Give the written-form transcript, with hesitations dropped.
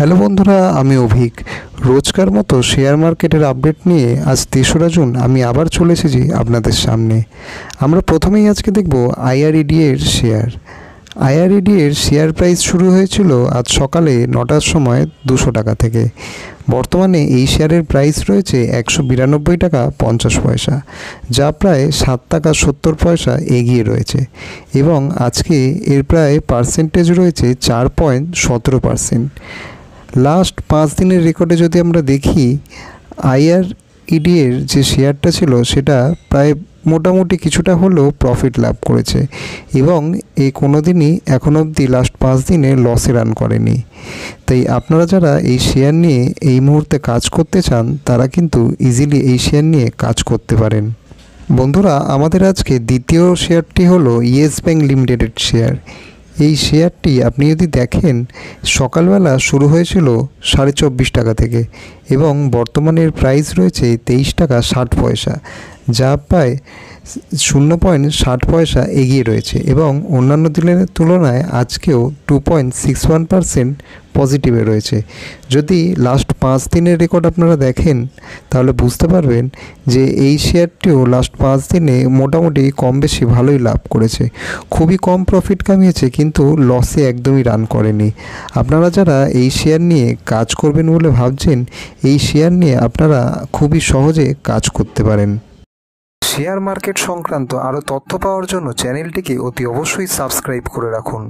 Hello বন্ধুরা, আমি অভিক। রোজকার মতো শেয়ার মার্কেটের আপডেট নিয়ে আজ ৩রা জুন আমি আবার চলে এসেছি আপনাদের সামনে। আমরা প্রথমেই আজকে দেখব আইআরইডি এর শেয়ার। আইআরইডি এর শেয়ার প্রাইস শুরু হয়েছিল আজ সকালে ৯টার সময় ২০০ টাকা থেকে। বর্তমানে এই শেয়ারের প্রাইস রয়েছে ১৯২ টাকা ৫০ পয়সা, যা প্রায় ৭ টাকা ৭০ পয়সা এগিয়ে রয়েছে এবং আজকে এর প্রায় পার্সেন্টেজ রয়েছে ৪.১৭%। লাস্ট ৫ দিনের রেকর্ডে যদি আমরা দেখি, আইআরইডি এর যে শেয়ারটা ছিল সেটা প্রায় মোটামুটি কিছুটা হলেও প্রফিট লাভ করেছে এবং এই কোনো দিনই এখন অবধি লাস্ট ৫ দিনে লসে রান করেনি। তাই আপনারা যারা এই শেয়ার নিয়ে এই মুহূর্তে কাজ করতে চান তারা কিন্তু ইজিলি এই শেয়ার নিয়ে কাজ করতে পারেন। বন্ধুরা, আমাদের আজকে দ্বিতীয় শেয়ারটি হলো ইয়েস ব্যাংক লিমিটেডের শেয়ার। এই শেয়ারটি আপনি যদি দেখেন, সকালবেলা শুরু হয়েছিল 24.৫ টাকা থেকে এবং বর্তমানের প্রাইস রয়েছে 23 টাকা 60 পয়সা, যা প্রায় 0.60 পয়সা এগিয়ে রয়েছে এবং অন্যান্য দিনের তুলনায় আজকেও 2.61% পজিটিভে রয়েছে। যদি লাস্ট ৫ দিনের রেকর্ড আপনারা দেখেন তাহলে বুঝতে পারবেন যে এই শেয়ারটিও লাস্ট ৫ দিনে মোটামুটি কম বেশি ভালোই লাভ করেছে। খুবই কম প্রফিট কামিয়েছে কিন্তু লসে একদমই রান করেনি। আপনারা যারা এই শেয়ার নিয়ে কাজ করবেন বলে ভাবছেন, এই শেয়ার নিয়ে আপনারা খুবই সহজে কাজ করতে পারেন। শেয়ার মার্কেট সংক্রান্ত আরও তথ্য পাওয়ার জন্য চ্যানেলটিকে অতি অবশ্যই সাবস্ক্রাইব করে রাখুন।